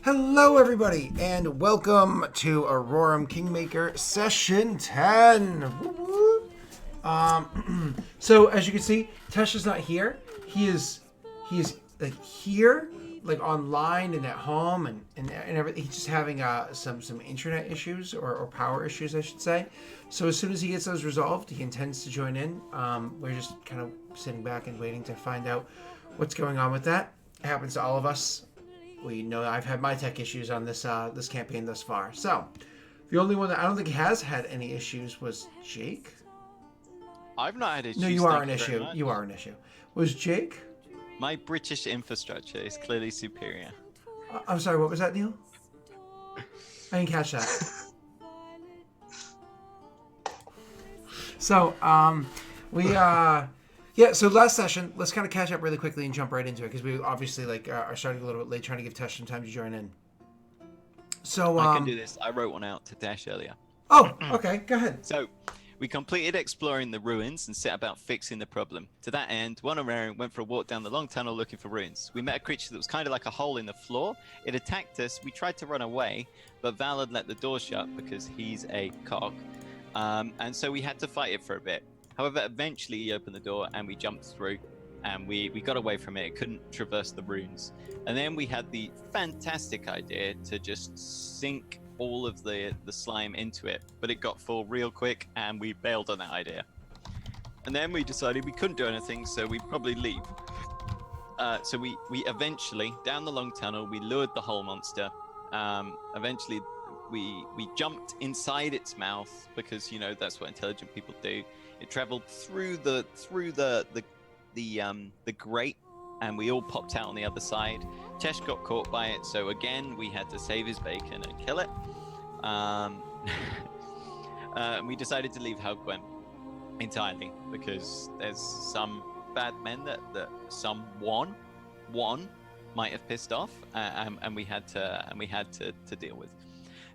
Hello, everybody, and welcome to Aurorum Kingmaker Session 10. So as you can see, Tesh is not here. He is like here, like online and at home, and everything. He's just having some internet issues or power issues, I should say. So as soon as he gets those resolved, he intends to join in. We're just kind of sitting back and waiting to find out what's going on with that. It happens to all of us. We know I've had my tech issues on this this campaign thus far. So, the only one that I don't think has had any issues was Jake. I've not had issues. No, you are an issue. You are an issue. Was Jake? My British infrastructure is clearly superior. I'm sorry, what was that, Neil? I didn't catch that. So, yeah, so last session, let's kind of catch up really quickly and jump right into it, because we obviously are starting a little bit late, trying to give Tesh some time to join in. So I can do this. I wrote one out to Dash earlier. Oh, okay, go ahead. So, we completed exploring the ruins and set about fixing the problem. To that end, one of our went for a walk down the long tunnel looking for ruins. We met a creature that was kind of like a hole in the floor. It attacked us. We tried to run away, but Val had let the door shut because he's a cock. And so we had to fight it for a bit. However, eventually he opened the door and we jumped through and we got away from it. It couldn't traverse the runes. And then we had the fantastic idea to just sink all of the slime into it. But it got full real quick and we bailed on that idea. And then we decided we couldn't do anything, so we'd probably leave. So we eventually, down the long tunnel, we lured the whole monster. Eventually, we jumped inside its mouth because, you know, that's what intelligent people do. It traveled through the grate, and we all popped out on the other side. Tesh got caught by it, so again we had to save his bacon and kill it. We decided to leave Helgwen entirely because there's some bad men that someone might have pissed off, and we had to deal with.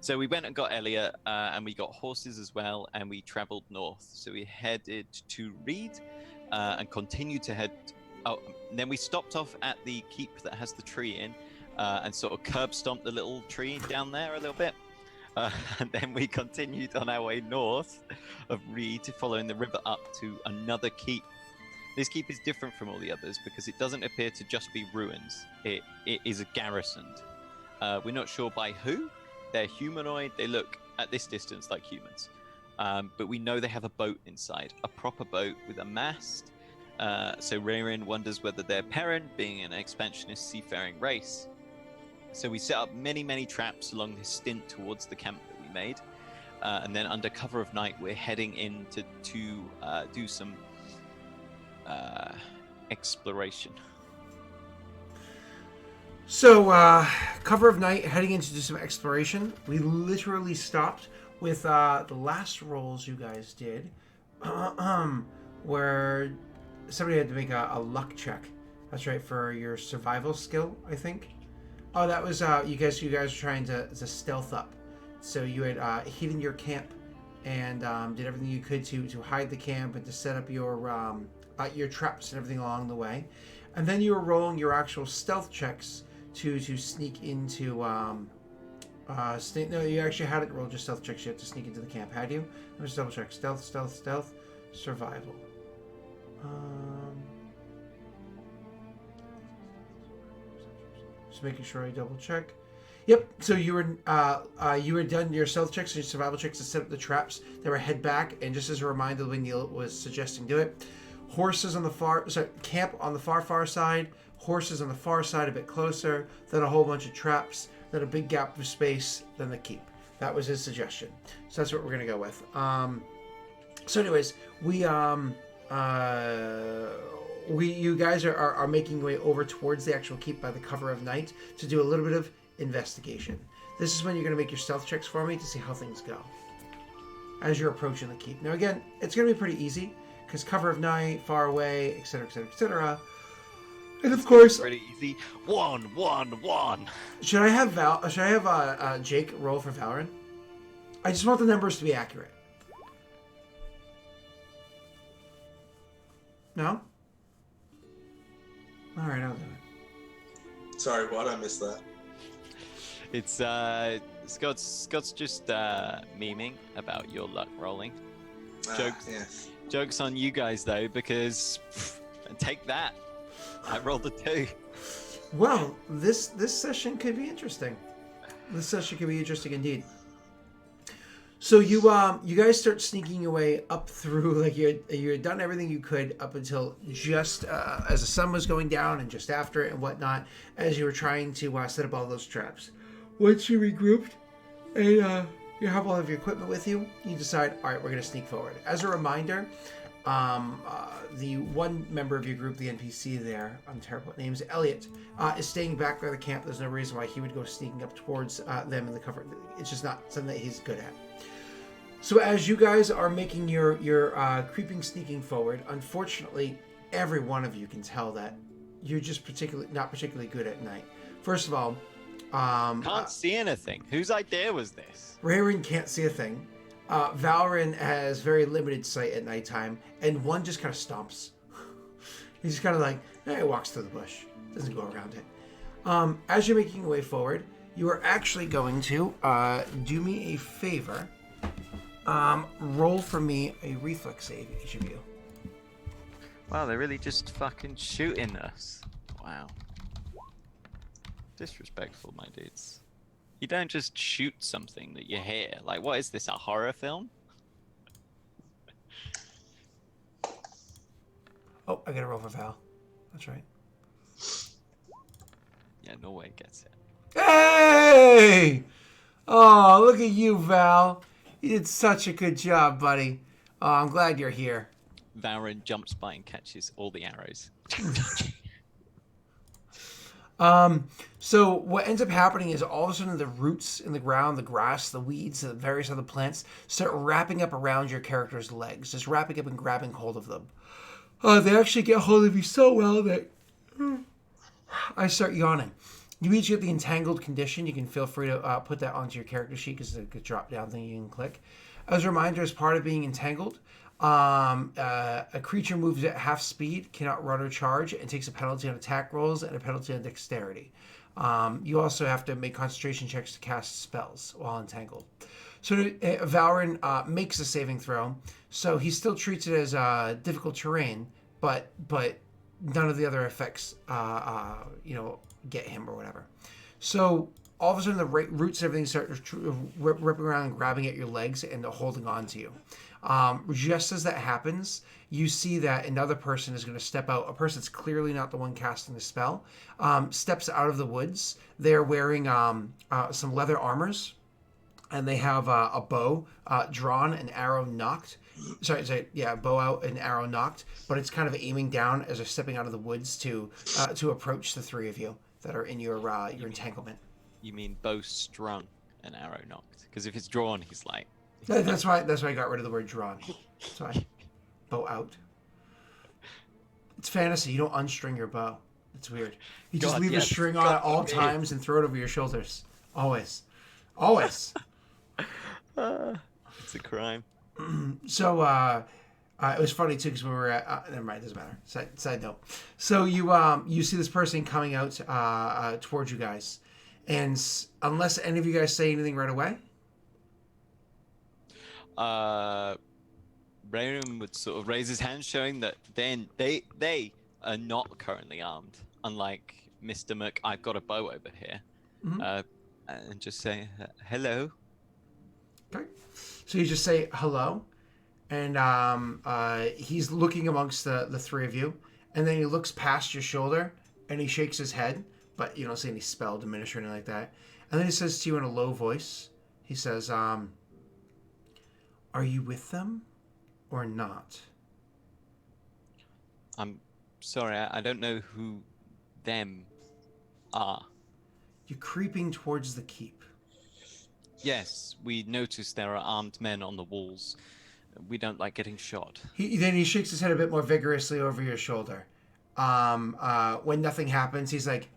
So we went and got Elliot, and we got horses as well, and we traveled north. So we headed to Reed, and continued to head. Oh, then we stopped off at the keep that has the tree in, and sort of curb stomped the little tree down there a little bit. And then we continued on our way north of Reed, following the river up to another keep. This keep is different from all the others because it doesn't appear to just be ruins. It is garrisoned. We're not sure by who. They're humanoid. They look at this distance like humans. But we know they have a boat inside, a proper boat with a mast. So Rayrin wonders whether their parent, being an expansionist seafaring race. So we set up many traps along this stint towards the camp that we made. And then under cover of night, we're heading in to do some exploration. So, cover of night, heading into some exploration. We literally stopped with the last rolls you guys did, where somebody had to make a luck check. That's right, for your survival skill, I think. Oh, that was you guys were trying to stealth up. So you had hidden your camp and did everything you could to hide the camp and to set up your traps and everything along the way. And then you were rolling your actual stealth checks to sneak into no, you actually hadn't rolled your stealth checks yet to sneak into the camp, had you? Let me just double check. Stealth, survival. Just making sure I double check. Yep. So you were done your stealth checks and your survival checks to set up the traps. They were head back, and just as a reminder, when Neil was suggesting do it, horses on the camp on the far side. Horses on the far side a bit closer, then a whole bunch of traps, then a big gap of space, then the keep. That was his suggestion. So that's what we're going to go with. So anyways, you guys are making your way over towards the actual keep by the cover of night to do a little bit of investigation. This is when you're going to make your stealth checks for me to see how things go as you're approaching the keep. Now again, it's going to be pretty easy because cover of night, far away, etc., etc., etc. And of course, pretty easy. One. Should I have Jake roll for Valorant? I just want the numbers to be accurate. No? All right, I'll do it. Sorry, what? I missed that. It's Scott's just memeing about your luck rolling. Yes. Jokes on you guys though, because take that. I rolled a 2. Well, this session could be interesting. This session could be interesting indeed. So you guys start sneaking your way up through, like you had done everything you could up until just as the sun was going down and just after it and whatnot, as you were trying to set up all those traps. Once you regrouped and you have all of your equipment with you, you decide, all right, we're going to sneak forward. As a reminder, the one member of your group, the NPC there, I'm terrible at names, Elliot, is staying back by the camp. There's no reason why he would go sneaking up towards them in the cover. It's just not something that he's good at. So as you guys are making your creeping, sneaking forward, unfortunately, every one of you can tell that you're just not particularly good at night. First of all, Can't see anything. Whose idea was this? Rayron can't see a thing. Valrin has very limited sight at nighttime, and one just kind of stomps. He's just kind of like, he walks through the bush, doesn't go around it. As you're making your way forward, you are actually going to do me a favor. Roll for me a reflex save, each of you. Wow, they're really just fucking shooting us. Wow. Disrespectful, my dudes. You don't just shoot something that you hear. Like, what is this, a horror film? Oh, I gotta roll for Val. That's right. Yeah, Norway gets it. Hey! Oh, look at you, Val. You did such a good job, buddy. Oh, I'm glad you're here. Valrin jumps by and catches all the arrows. So what ends up happening is all of a sudden the roots in the ground, the grass, the weeds, the various other plants start wrapping up around your character's legs, just wrapping up and grabbing hold of them. They actually get hold of you so well that I start yawning. You each get the entangled condition. You can feel free to put that onto your character sheet because it's a drop down thing you can click. As a reminder, as part of being entangled, a creature moves at half speed, cannot run or charge, and takes a penalty on attack rolls and a penalty on dexterity. You also have to make concentration checks to cast spells while entangled. So Valrin makes a saving throw, so he still treats it as difficult terrain, but none of the other effects, get him or whatever. So all of a sudden the roots and everything start ripping around and grabbing at your legs and holding on to you. Just as that happens, you see that another person is going to step out. A person that's clearly not the one casting the spell steps out of the woods. They're wearing some leather armors, and they have a bow drawn, an arrow nocked. Bow out, an arrow nocked, but it's kind of aiming down as they're stepping out of the woods to approach the three of you that are in your entanglement. You mean bow strung and arrow knocked? Because if it's drawn, he's like... That's why I got rid of the word drawn. That's why. Bow out. It's fantasy. You don't unstring your bow. It's weird. You just leave a string on at all times and throw it over your shoulders. Always. Always. It's a crime. So, it was funny too because when we were at never mind, it doesn't matter. Side note. So you see this person coming out towards you guys, and unless any of you guys say anything right away, Raynham would sort of raise his hand, showing that then they are not currently armed, unlike Mr. Mook. I've got a bow over here, and just say hello. Okay. So you just say hello. And he's looking amongst the three of you, and then he looks past your shoulder, and he shakes his head, but you don't see any spell diminish or anything like that. And then he says to you in a low voice, he says, are you with them or not? I'm sorry, I don't know who them are. You're creeping towards the keep. Yes, we noticed there are armed men on the walls. We don't like getting shot. Then he shakes his head a bit more vigorously over your shoulder. When nothing happens, he's like,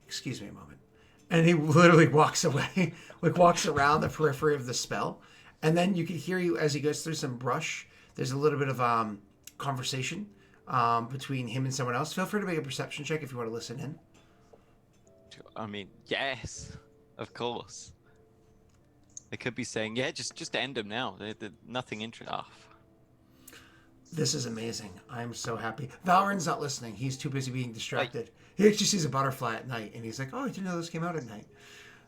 excuse me a moment. And he literally walks away, like walks around the periphery of the spell. And then you can hear you as he goes through some brush. There's a little bit of conversation between him and someone else. Feel free to make a perception check if you want to listen in. I mean, yes. Of course. They could be saying, yeah, just end them now. They're nothing interesting. Oh. This is amazing. I'm so happy. Valorant's not listening. He's too busy being distracted. He actually sees a butterfly at night, and he's like, "Oh, I didn't know those came out at night."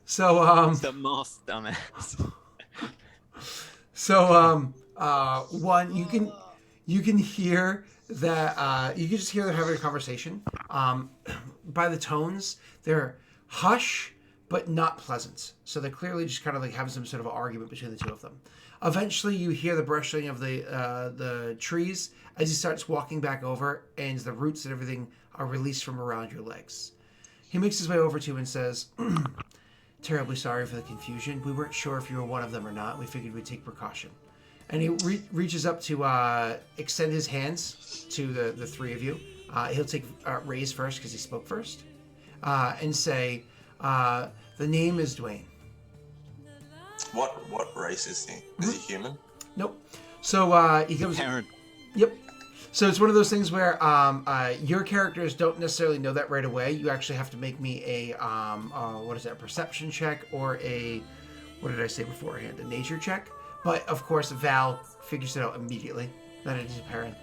So, The most dumbass. one, you can hear that you can just hear them having a conversation. By the tones, they're hush but not pleasant. So they're clearly just kind of like having some sort of argument between the two of them. Eventually, you hear the brushing of the trees as he starts walking back over, and the roots and everything are released from around your legs. He makes his way over to you and says, "Terribly sorry for the confusion. We weren't sure if you were one of them or not. We figured we'd take precaution." And he reaches up to extend his hands to the three of you. He'll take Ray's first because he spoke first, and say, "The name is Dwayne." What race is he? Is he human? Nope. So he comes. Karen. Yep. So it's one of those things where your characters don't necessarily know that right away. You actually have to make me a a perception check or what did I say beforehand? A nature check. But of course, Val figures it out immediately that it is a parent.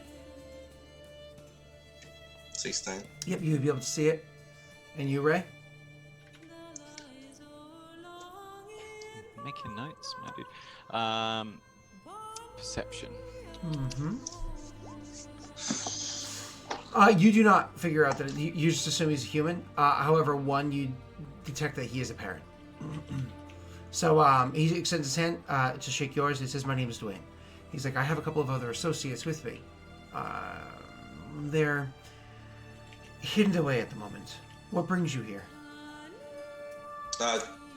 16. Yep, you would be able to see it. And you, Ray? Making notes, my dude. Perception. Mm-hmm. You do not figure out that you just assume he's a human. However, one, you detect that he is a parent. So he extends his hand to shake yours. He says, "My name is Dwayne." He's like, "I have a couple of other associates with me. They're hidden away at the moment. What brings you here?"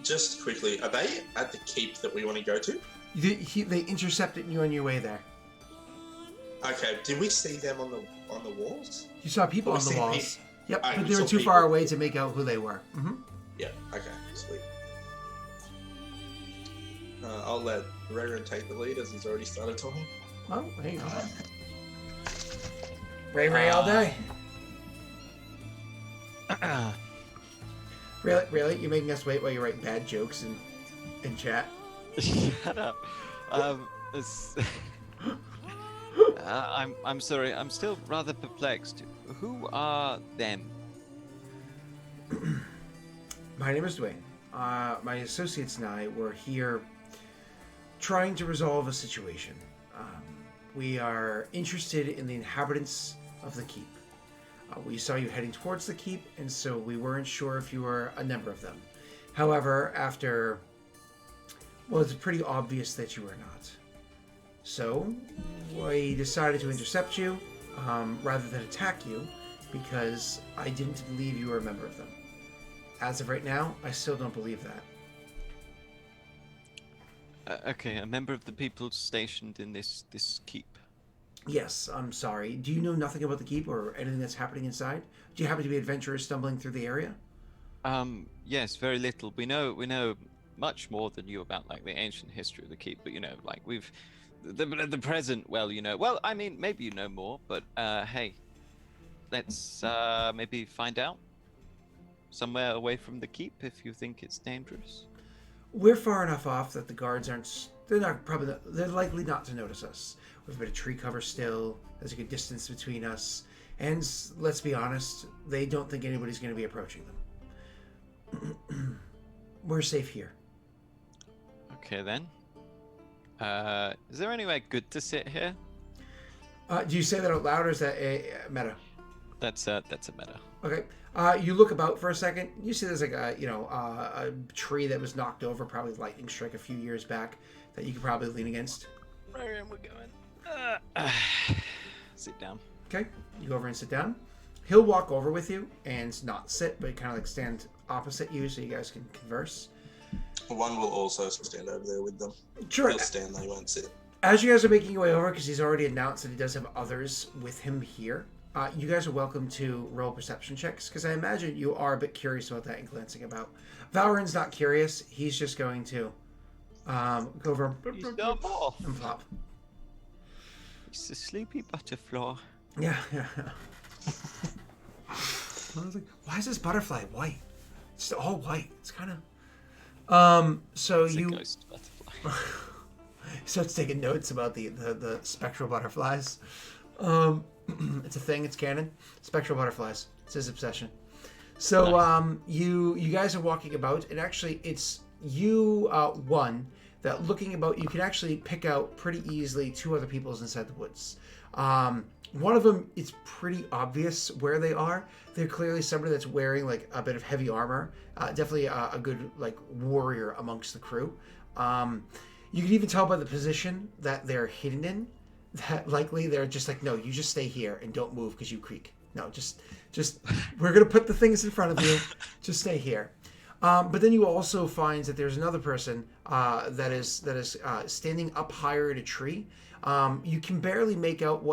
Just quickly, are they at the keep that we want to go to? They intercepted you on your way there. Okay. Did we see them on the walls? You saw people on the walls. Yep, Okay, but we they were saw too people. far away to make out who they were. Mm-hmm. Yeah. Okay. Sweet. I'll let Reverend take the lead as he's already started talking. Oh, there you go. Ray all day. Really? You're making us wait while you write bad jokes in chat? Shut up. I'm sorry. I'm still rather perplexed. Who are them? My name is Dwayne. My associates and I were here trying to resolve a situation. We are interested in the inhabitants of the keep. We saw you heading towards the keep, and so we weren't sure if you were a member of them. However, it's pretty obvious that you were not. So, we decided to intercept you, rather than attack you, because I didn't believe you were a member of them. As of right now, I still don't believe that. Okay, a member of the people stationed in this keep. Yes, I'm sorry. Do you know nothing about the keep or anything that's happening inside? Do you happen to be adventurers stumbling through the area? Yes, very little. We know much more than you about like the ancient history of the keep, but like we've the present. Well, I mean, maybe you know more, but hey, let's maybe find out somewhere away from the keep if you think it's dangerous. We're far enough off that the guards aren't. They're likely not to notice us. We've got a tree cover still. There's a good distance between us, and let's be honest, they don't think anybody's going to be approaching them. We're safe here. Okay then. Is there anywhere good to sit here? Do you say that out loud, or is that a meta? That's a meta. Okay. You look about for a second. You see there's like a tree that was knocked over, probably lightning strike a few years back, that you could probably lean against. Where am we going? Sit down. Okay. You go over and sit down. He'll walk over with you and not sit, but kind of like stand opposite you so you guys can converse. One will also stand over there with them. Sure. He'll stand, they won't sit. As you guys are making your way over, because he's already announced that he does have others with him here, you guys are welcome to roll perception checks, because I imagine you are a bit curious about that and glancing about. Valorant's not curious. He's just going to go over and flop. It's a sleepy butterfly. Yeah. I was like, why is this butterfly white? It's all white. It's kind of... So It's a you ghost butterfly. starts taking notes about the spectral butterflies. Um, it's a thing. It's canon. Spectral butterflies. It's his obsession. So Nice. you guys are walking about, and actually it's you one that looking about. You can actually pick out pretty easily two other people's inside the woods. One of them, it's pretty obvious where they are. They're clearly somebody that's wearing like a bit of heavy armor. Definitely a good like warrior amongst the crew. You can even tell by the position that they're hidden in that likely they're just like, no, you just stay here and don't move because you creak. No, just we're gonna put the things in front of you. Just stay here. But then you also find that there's another person that is standing up higher in a tree. You can barely make out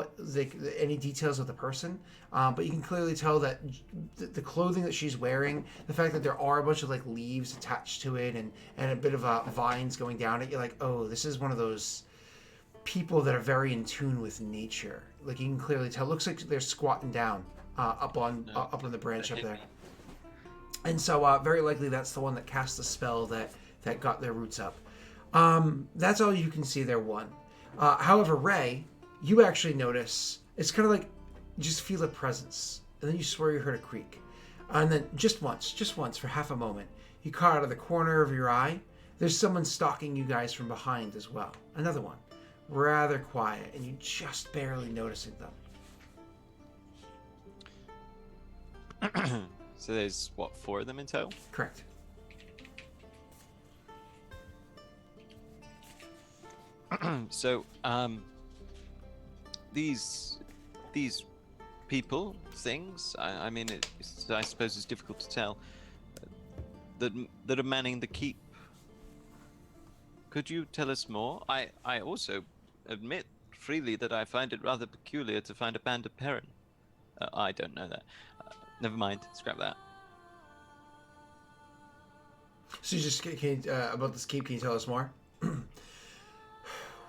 any details of the person, but you can clearly tell that the clothing that she's wearing, the fact that there are a bunch of like leaves attached to it, and a bit of vines going down it. You're like, oh, this is one of those people that are very in tune with nature. Like you can clearly tell. It looks like they're squatting down up on the branch up there. And so very likely that's the one that cast the spell that got their roots up. That's all you can see there, one. However, Ray, you actually notice, it's kind of like you just feel a presence. And then you swear you heard a creak. And then just once, for half a moment, you caught out of the corner of your eye, there's someone stalking you guys from behind as well. Another one. Rather quiet, and you just barely noticing them. So there's what, 4 of them in total? Correct. So these people, things. I mean, I suppose it's difficult to tell. That are manning the keep. Could you tell us more? I also admit freely that I find it rather peculiar to find a band of Perrin. I don't know that. Never mind. Scrap that. So you just about this keep, can you tell us more?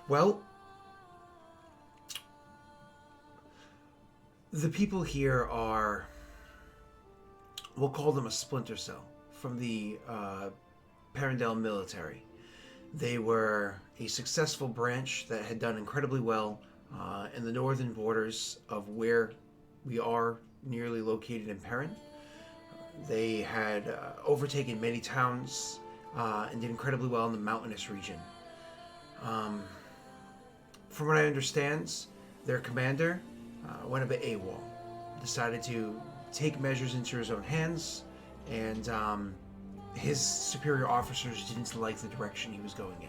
Well, the people here are, we'll call them a splinter cell from the Perrindale military. They were a successful branch that had done incredibly well in the northern borders of where we are nearly located in Perrin. They had overtaken many towns and did incredibly well in the mountainous region. From what I understand, their commander went a bit AWOL, decided to take measures into his own hands, and his superior officers didn't like the direction he was going in.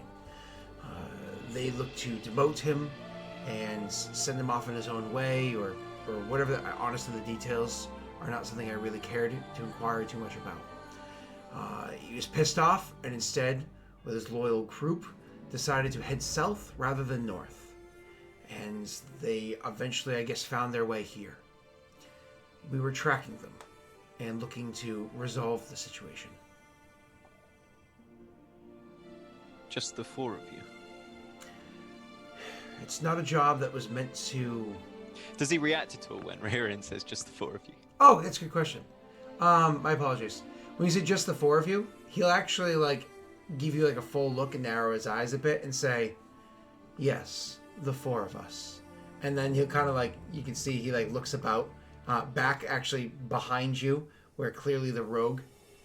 They looked to demote him and send him off in his own way, or whatever. Honestly, the details are not something I really cared to inquire too much about. He was pissed off, and instead, with his loyal group, decided to head south rather than north. And they eventually, I guess, found their way here. We were tracking them and looking to resolve the situation. Just the 4 of you. It's not a job that was meant to... Does he react at all when Ririn says just the 4 of you? Oh, that's a good question. My apologies. When you say just the 4 of you, he'll actually, like, give you, like, a full look and narrow his eyes a bit and say, yes, the 4 of us. And then he'll kind of, like, you can see he, like, looks about, back actually behind you, where clearly the rogue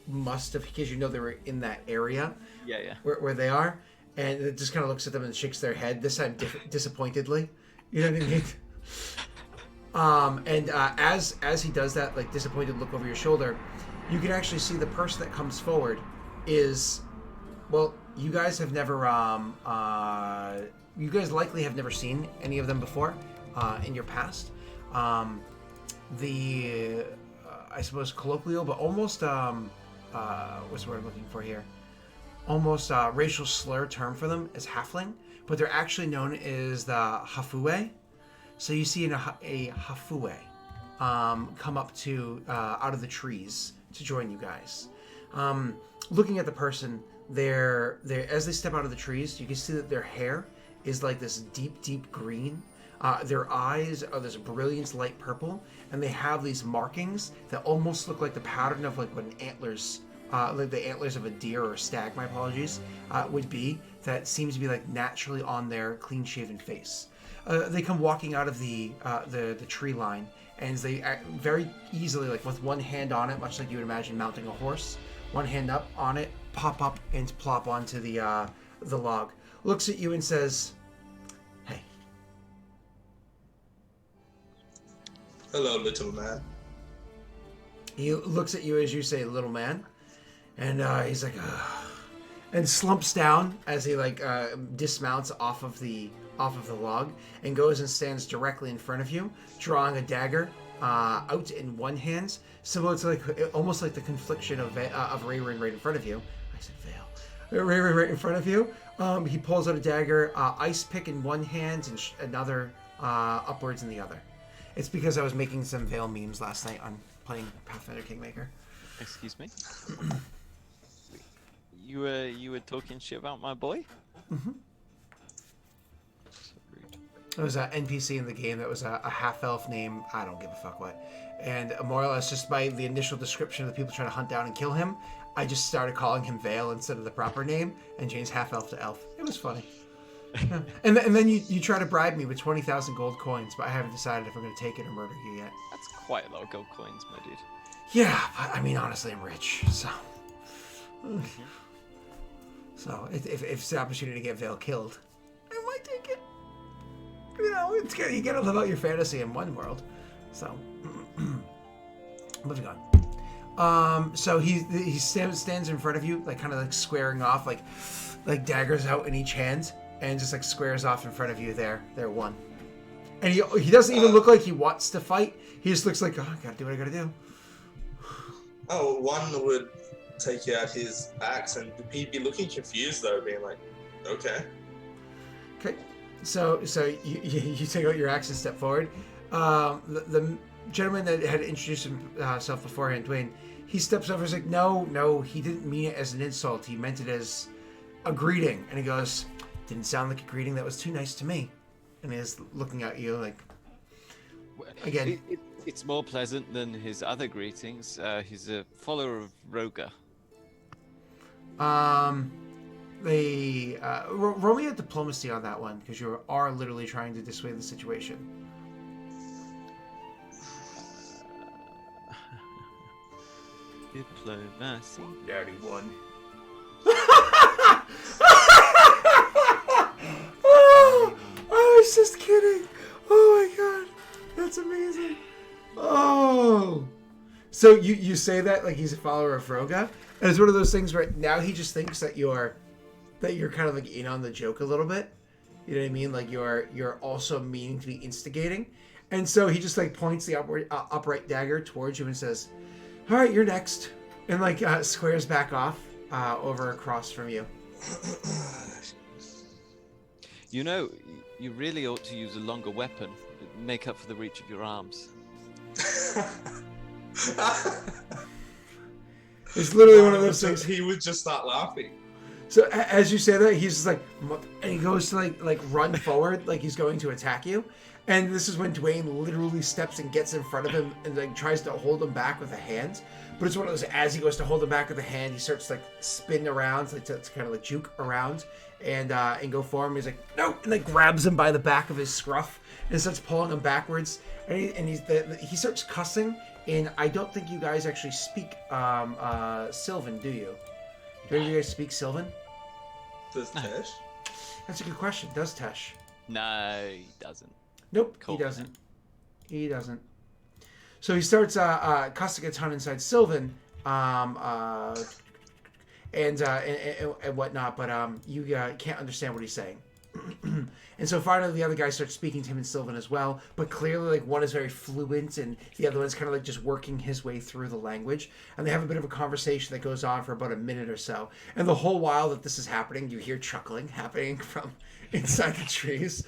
must have, because you know they were in that area. Yeah. Where they are. And it just kind of looks at them and shakes their head, this time disappointedly. You know what I mean? And as he does that, like, disappointed look over your shoulder, you can actually see the person that comes forward is, well, you guys have never, you guys likely have never seen any of them before in your past. I suppose colloquial, but almost, what's the word I'm looking for here? Almost racial slur term for them is halfling, but they're actually known as the Hafue. So you see a Hafue come up to out of the trees to join you guys. Looking at the person, they're as they step out of the trees, you can see that their hair is like this deep green. Their eyes are this brilliant light purple, and they have these markings that almost look like the pattern of like when antlers like the antlers of a deer or a stag, my apologies, would be, that seems to be like naturally on their clean-shaven face. They come walking out of the tree line, and they very easily, like with one hand on it, much like you would imagine mounting a horse, one hand up on it, pop up and plop onto the log. Looks at you and says, "Hey." Hello, little man. He looks at you as you say, "Little man," and he's like, ugh, and slumps down as he like dismounts off of the log and goes and stands directly in front of you, drawing a dagger out in one hand, similar to like almost like the confliction of Rayrin right in front of you. I said Vale. Rayrin right in front of you. He pulls out a dagger, ice pick in one hand and another upwards in the other. It's because I was making some Vale memes last night on playing Pathfinder Kingmaker. Excuse me? You were talking shit about my boy? Mm-hmm. So rude. It was an NPC in the game that was a half-elf name, I don't give a fuck what. And more or less, just by the initial description of the people trying to hunt down and kill him, I just started calling him Vale instead of the proper name, and changed half-elf to elf. It was funny. And then you try to bribe me with 20,000 gold coins, but I haven't decided if I'm going to take it or murder you yet. That's quite a lot of gold coins, my dude. Yeah, but I mean, honestly, I'm rich, so... So, if it's the opportunity to get Vale killed, I might take it. You know, it's good. You gotta live out your fantasy in one world. So, moving on. So he stands in front of you, like kind of like squaring off, like daggers out in each hand, and just like squares off in front of you. There, one. And he doesn't even look like he wants to fight. He just looks like, oh, I gotta do what I gotta do. Oh, one would take out his axe, and he'd be looking confused though, being like, "Okay." Okay. So you take out your axe and step forward. The gentleman that had introduced himself beforehand, Dwayne, he steps over and is like, no, he didn't mean it as an insult. He meant it as a greeting. And he goes, "Didn't sound like a greeting. That was too nice to me." And he's looking at you like, again. It's more pleasant than his other greetings. He's a follower of Roga. Roll me a diplomacy on that one, because you are literally trying to dissuade the situation. Diplomacy. Daddy one. I was just kidding. Oh my god, that's amazing. Oh, so you say that like he's a follower of Roga, and it's one of those things where now he just thinks that you're kind of like in on the joke a little bit. You know what I mean? Like you're also meaning to be instigating, and so he just like points the upright dagger towards you and says, "All right, you're next," and like squares back off over across from you. You know, you really ought to use a longer weapon. Make up for the reach of your arms. It's literally one of those things. He would just start laughing. So as you say that, he's just like, and he goes to like run forward, like he's going to attack you. And this is when Dwayne literally steps and gets in front of him and like tries to hold him back with a hand. But it's one of those, as he goes to hold him back with a hand, he starts like spin around, like to kind of like juke around and go for him. He's like, no, and like grabs him by the back of his scruff and starts pulling him backwards. And he starts cussing. And I don't think you guys actually speak Sylvan, do you? Do any of you guys speak Sylvan? Does Tesh? That's a good question. Does Tesh? No, he doesn't. Nope, Cool. he doesn't. He doesn't. So he starts cussing a ton inside Sylvan, and whatnot, but you can't understand what he's saying. And so finally the other guy starts speaking to him in Sylvan as well, but clearly like one is very fluent and the other one's kind of like just working his way through the language, and they have a bit of a conversation that goes on for about a minute or so. And the whole while that this is happening, you hear chuckling happening from inside the trees,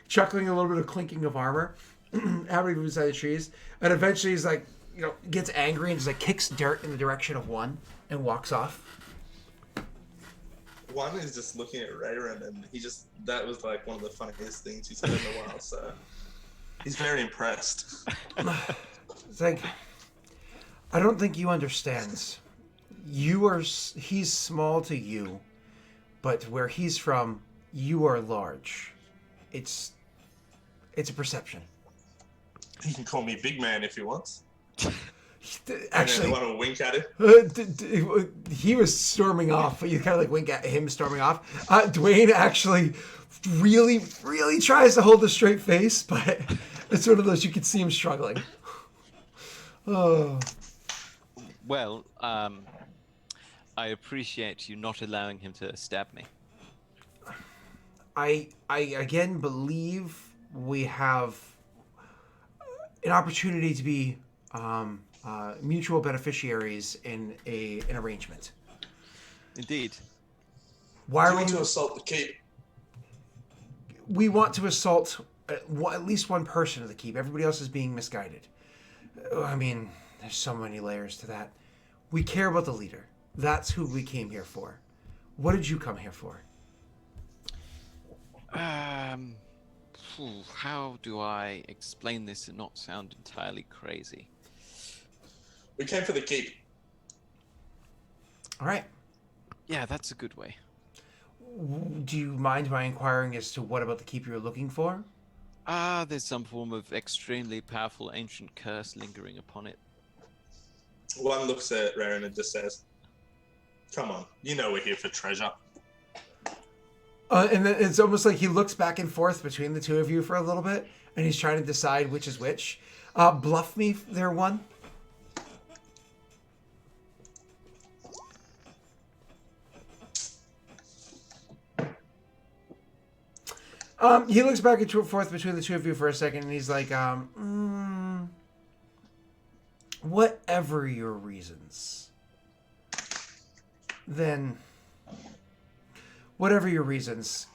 chuckling, a little bit of clinking of armor happening from inside the trees, and eventually he's like, gets angry and just like kicks dirt in the direction of one and walks off. One is just looking at Rayron, and that was like one of the funniest things he's said in a while, so he's very impressed. It's like, I don't think you understand. he's small to you, but where he's from, you are large. It's a perception. He can call me Big Man if he wants. Actually, and then want to wink at him. He was storming off, but you kind of like wink at him storming off. Dwayne actually really, really tries to hold a straight face, but it's one of those you can see him struggling. Oh. Well, I appreciate you not allowing him to stab me. I again believe we have an opportunity to be mutual beneficiaries in an arrangement. Indeed. Why Do are you we want to assault the keep? We want to assault at least one person of the keep. Everybody else is being misguided. I mean, there's so many layers to that. We care about the leader. That's who we came here for. What did you come here for? How do I explain this and not sound entirely crazy? We came for the keep. All right. Yeah, that's a good way. Do you mind my inquiring as to what about the keep you're looking for? There's some form of extremely powerful ancient curse lingering upon it. One looks at Raren and just says, "Come on, you know we're here for treasure." And then it's almost like he looks back and forth between the two of you for a little bit, and he's trying to decide which is which. Bluff me there, one. He looks back and forth between the two of you for a second, and he's like, whatever your reasons, then, whatever your reasons,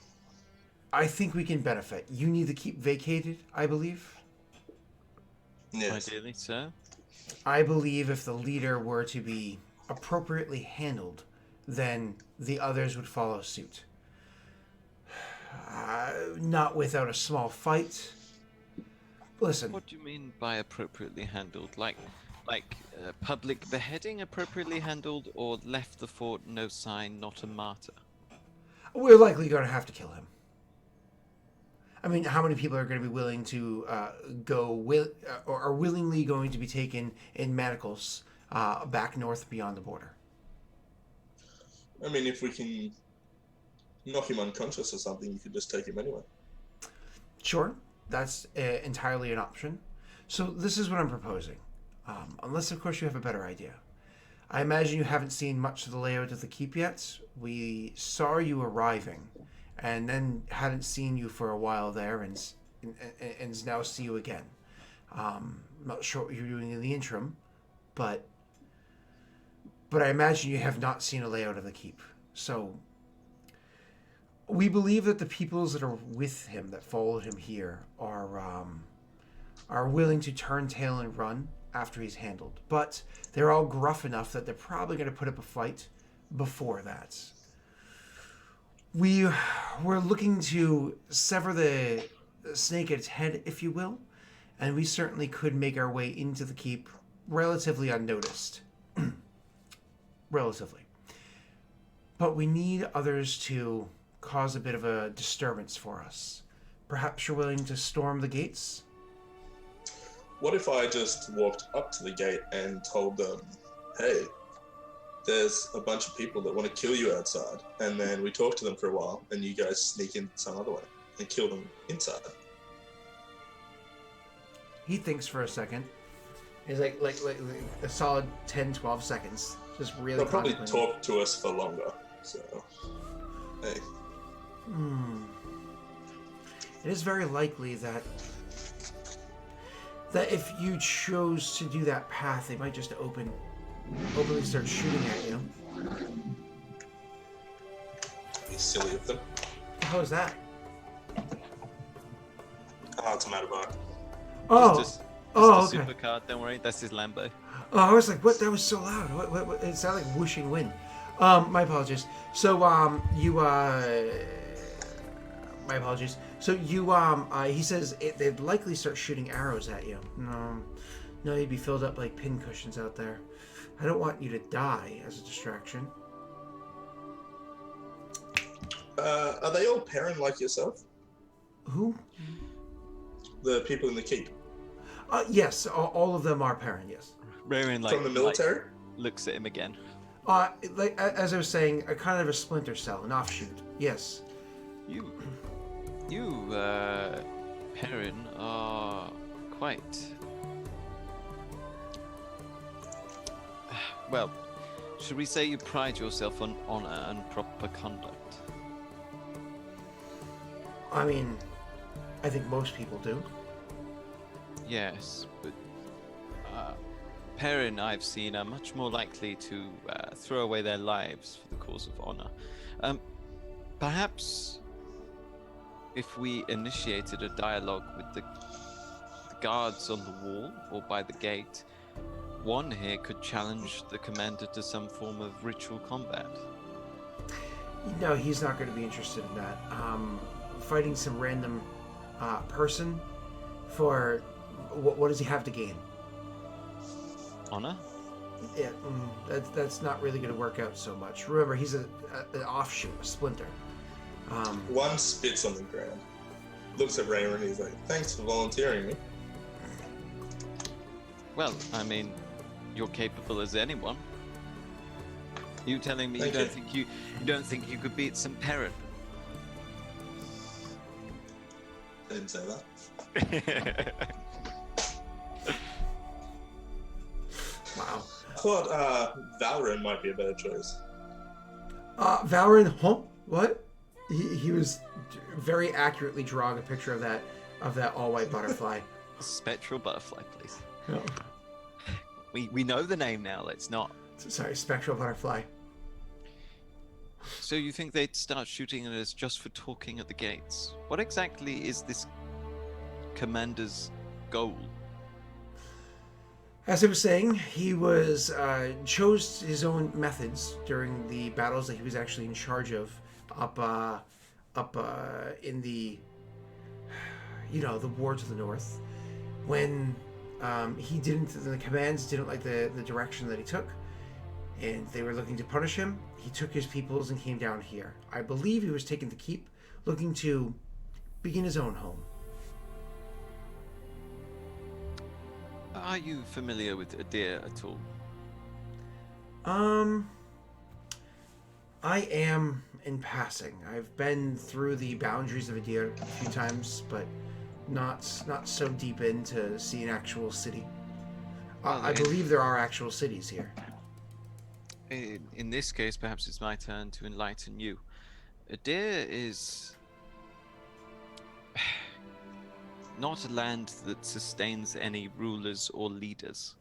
I think we can benefit. You need to keep vacated, I believe. Yes. Ideally, so. I believe if the leader were to be appropriately handled, then the others would follow suit. Not without a small fight. Listen. What do you mean by appropriately handled? Like public beheading appropriately handled, or left the fort no sign, not a martyr? We're likely going to have to kill him. I mean, how many people are going to be willing to or are willingly going to be taken in manacles back north beyond the border? I mean, if we can knock him unconscious or something, you could just take him anyway. Sure, that's entirely an option. So this is what I'm proposing. Unless, of course, you have a better idea. I imagine you haven't seen much of the layout of the keep yet. We saw you arriving, and then hadn't seen you for a while there, and now see you again. Not sure what you're doing in the interim, but I imagine you have not seen a layout of the keep. So we believe that the peoples that are with him, that followed him here, are willing to turn tail and run after he's handled. But they're all gruff enough that they're probably going to put up a fight before that. We're looking to sever the snake at its head, if you will, and we certainly could make our way into the keep relatively unnoticed. Relatively. But we need others to cause a bit of a disturbance for us. Perhaps you're willing to storm the gates? What if I just walked up to the gate and told them, "Hey, there's a bunch of people that want to kill you outside," and then we talk to them for a while, and you guys sneak in some other way and kill them inside? He thinks for a second. He's like a solid 10, 12 seconds. Just really They'll probably contemplating. talk to us for longer, so hey. It is very likely that if you chose to do that path, they might just openly start shooting at you. Be silly of them. How is that? Oh, it's a matter of Oh, Just a okay. okay. Supercar, don't worry, that's his Lambo. Oh, I was like, what? That was so loud. What? It sounded like whooshing wind. My apologies. So, my apologies. So he says they'd likely start shooting arrows at you. No, you'd be filled up like pin cushions out there. I don't want you to die as a distraction. Are they all Perrin like yourself? Who? The people in the keep? Yes, all of them are Perrin, yes. Rowan, From the military? looks at him again. Like as I was saying, a kind of a splinter cell, an offshoot. Yes. You, Perrin, are quite... Well, should we say you pride yourself on honor and proper conduct? I mean, I think most people do. Yes, but Perrin, I've seen, are much more likely to throw away their lives for the cause of honor. Perhaps if we initiated a dialogue with the guards on the wall or by the gate, one here could challenge the commander to some form of ritual combat. No, he's not going to be interested in that. Fighting some random person for what does he have to gain? Honor? Yeah, that's not really going to work out so much. Remember, he's an offshoot, a splinter. One spits on the ground, looks at Raymond, and he's like, "Thanks for volunteering me." Well, I mean, you're capable as anyone. You telling me Thank you don't think you could beat some Perrin? I didn't say that. Wow. I thought Valorant might be a better choice. Valorant, huh? What? He was very accurately drawing a picture of that all-white butterfly. Spectral butterfly, please. No. We know the name now. Let's not. Sorry, spectral butterfly. So you think they'd start shooting at us just for talking at the gates? What exactly is this commander's goal? As I was saying, he was chose his own methods during the battles that he was actually in charge of up in the the war to the north. When the commands didn't like the direction that he took, and they were looking to punish him, he took his peoples and came down here. I believe he was taken to keep, looking to begin his own home. Are you familiar with Idir at all? I am in passing. I've been through the boundaries of Idir a few times, but not so deep in to see an actual city. I believe there are actual cities here. In this case, perhaps it's my turn to enlighten you. Idir is not a land that sustains any rulers or leaders,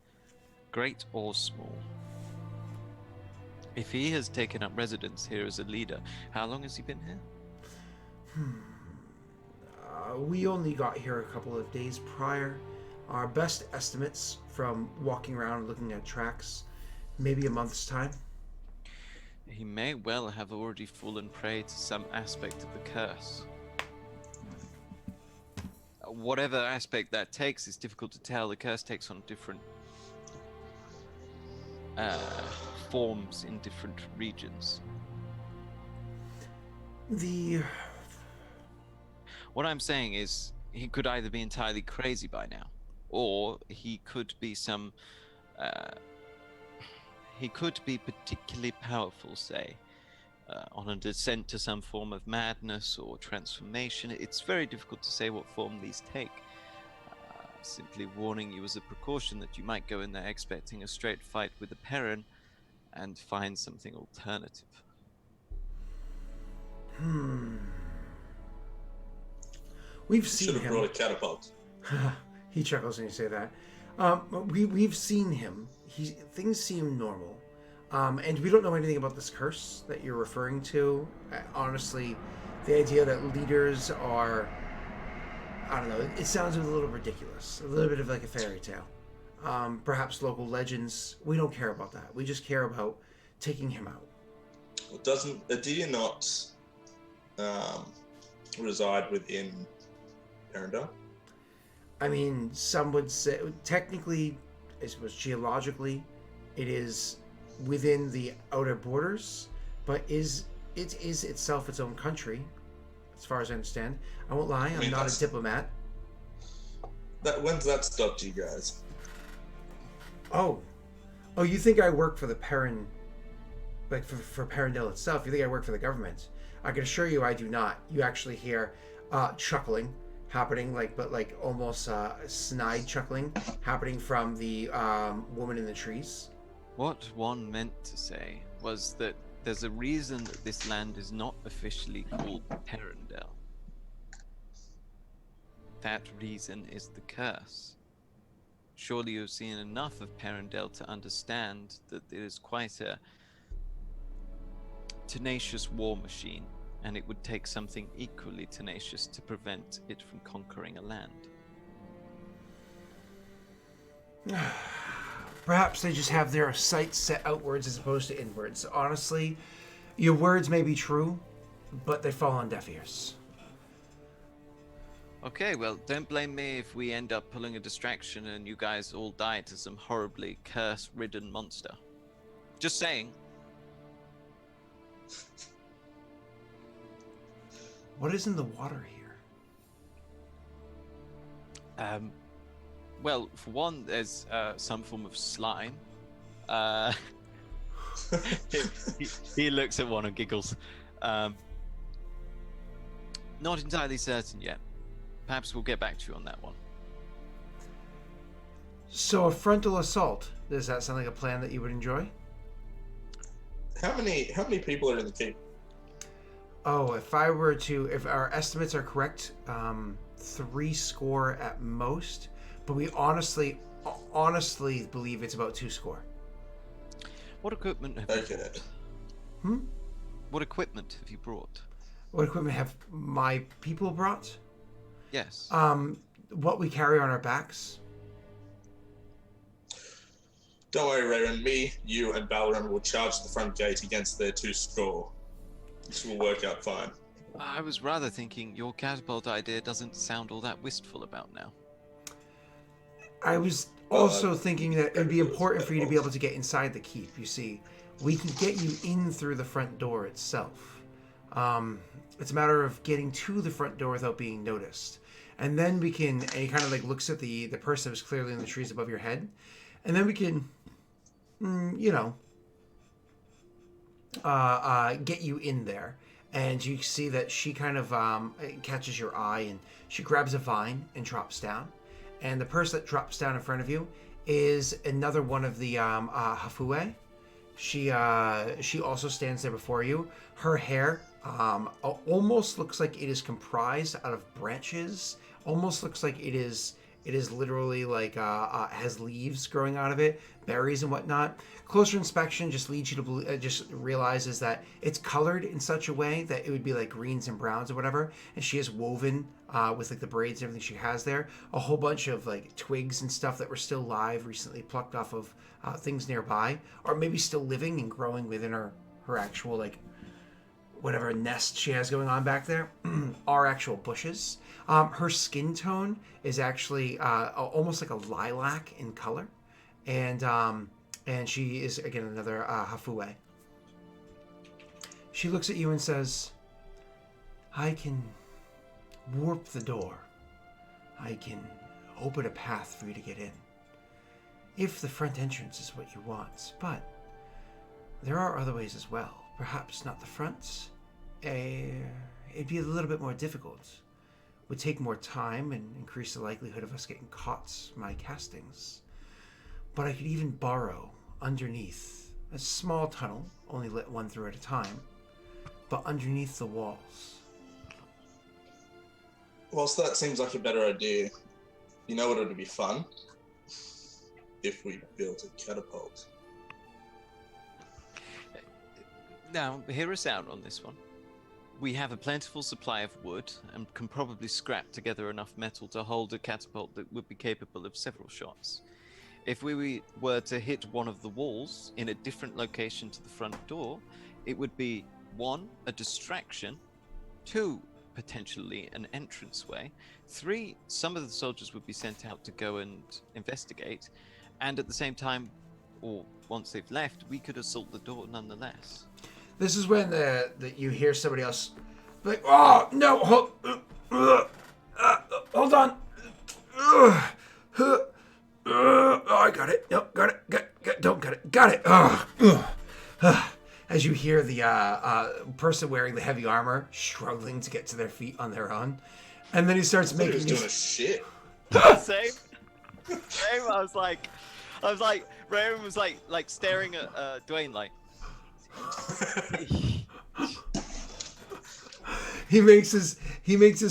great or small. If he has taken up residence here as a leader, how long has he been here? We only got here a couple of days prior. Our best estimates from walking around and looking at tracks, maybe a month's time. He may well have already fallen prey to some aspect of the curse. Whatever aspect that takes is difficult to tell. The curse takes on different forms in different regions. What I'm saying is, he could either be entirely crazy by now, or he could be he could be particularly powerful, say, on a descent to some form of madness or transformation. It's very difficult to say what form these take. Simply warning you as a precaution that you might go in there expecting a straight fight with a Perrin and find something alternative. We've seen Should have him. brought a catapult. He chuckles when you say that. We've seen him. Things seem normal. And we don't know anything about this curse that you're referring to. Honestly, the idea that leaders are, I don't know, it sounds a little ridiculous. A little bit of like a fairy tale. Perhaps local legends. We don't care about that. We just care about taking him out. Well, doesn't Idir not reside within Arendelle? I mean, some would say, technically, I suppose geologically, It is within the outer borders, but it is itself its own country, as far as I understand. I won't lie, I'm not a diplomat. When's that stopped you guys? Oh, you think I work for the Perrin, like for Perrindale itself? You think I work for the government? I can assure you, I do not. You actually hear chuckling happening, but almost snide chuckling happening from the woman in the trees. What one meant to say was that there's a reason that this land is not officially called Perrindale. That reason is the curse. Surely you've seen enough of Perrindale to understand that it is quite a tenacious war machine, and it would take something equally tenacious to prevent it from conquering a land. Perhaps they just have their sights set outwards as opposed to inwards. Honestly, your words may be true, but they fall on deaf ears. Okay, well, don't blame me if we end up pulling a distraction and you guys all die to some horribly curse-ridden monster. Just saying. What is in the water here? Well, for one, there's some form of slime. He looks at one and giggles. Not entirely certain yet. Perhaps we'll get back to you on that one. So a frontal assault. Does that sound like a plan that you would enjoy? How many people are in the keep? Oh, if our estimates are correct, 3 score at most. But we honestly believe it's about 2 score. What equipment have you brought? What equipment have you brought? What equipment have my people brought? Yes. What we carry on our backs. Don't worry, Raven. Me, you, and Balron will charge the front gate against their 2 score. This will work out fine. I was rather thinking your catapult idea doesn't sound all that wistful about now. I was also thinking that it would be important for you to be able to get inside the keep. You see, we can get you in through the front door itself. It's a matter of getting to the front door without being noticed. And then we can, and he kind of like looks at the person that was clearly in the trees above your head. And then we can, get you in there. And you see that she kind of catches your eye, and she grabs a vine and drops down. And the person that drops down in front of you is another one of the Hafue. She also stands there before you. Her hair almost looks like it is comprised out of branches. Almost looks like it is literally like has leaves growing out of it, berries and whatnot. Closer inspection just leads you to just realizes that it's colored in such a way that it would be like greens and browns or whatever. And she has woven with like the braids and everything she has there, a whole bunch of like twigs and stuff that were still live, recently plucked off of things nearby, or maybe still living and growing within her actual like whatever nest she has going on back there are actual bushes. Her skin tone is actually almost like a lilac in color, and she is again another Hafue. She looks at you and says, "I can warp the door. I can open a path for you to get in, if the front entrance is what you want. But there are other ways as well. Perhaps not the front. It'd be a little bit more difficult. Would take more time and increase the likelihood of us getting caught, my castings. But I could even burrow underneath a small tunnel, only let one through at a time, but underneath the walls." Whilst that seems like a better idea, you know what would be fun? If we built a catapult. Now, hear us out on this one. We have a plentiful supply of wood and can probably scrap together enough metal to hold a catapult that would be capable of several shots. If we were to hit one of the walls in a different location to the front door, it would be 1, a distraction, 2, potentially an entranceway, 3, some of the soldiers would be sent out to go and investigate, and at the same time, or once they've left, we could assault the door nonetheless. This is when you hear somebody else like, oh no, hold on. Oh, I got it. Nope, got it. Don't got it. Got it. As you hear the person wearing the heavy armor struggling to get to their feet on their own, and then he starts making. He was doing a shit. Same. I was like, Raymond was like staring at Dwayne like. He makes his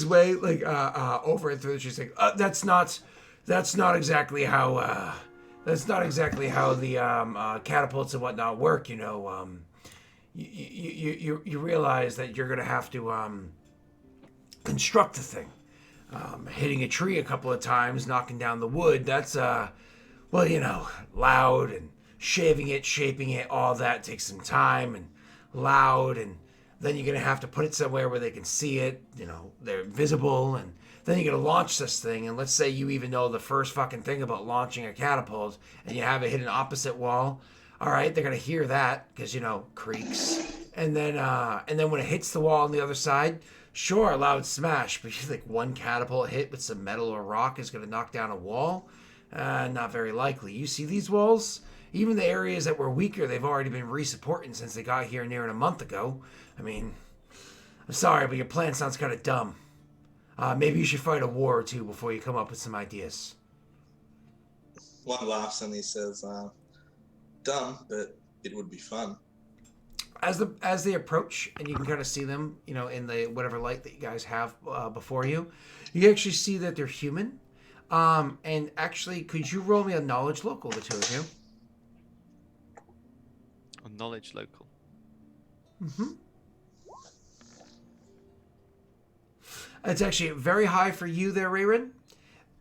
way like over and through the trees. Like that's not exactly how the catapults and whatnot work. You know, you realize that you're gonna have to construct the thing. Hitting a tree a couple of times, knocking down the wood. That's well, you know, loud, and shaving it, shaping it, all that takes some time and loud, and then you're gonna have to put it somewhere where they can see it. You know, they're visible, and then you're gonna launch this thing. And let's say you even know the first fucking thing about launching a catapult, and you have it hit an opposite wall. All right, they're gonna hear that because, you know, creaks, and then when it hits the wall on the other side, sure, a loud smash, but you think one catapult hit with some metal or rock is gonna knock down a wall? Not very likely. You see these walls? Even the areas that were weaker, they've already been re-supporting since they got here near a month ago. I mean, I'm sorry, but your plan sounds kind of dumb. Maybe you should fight a war or two before you come up with some ideas. One laughs and he says, dumb, but it would be fun. As they approach, and you can kind of see them, you know, in the whatever light that you guys have before you, you actually see that they're human. And actually, could you roll me a knowledge local, the two of you? A knowledge local. Mm-hmm. It's actually very high for you there, Rayron.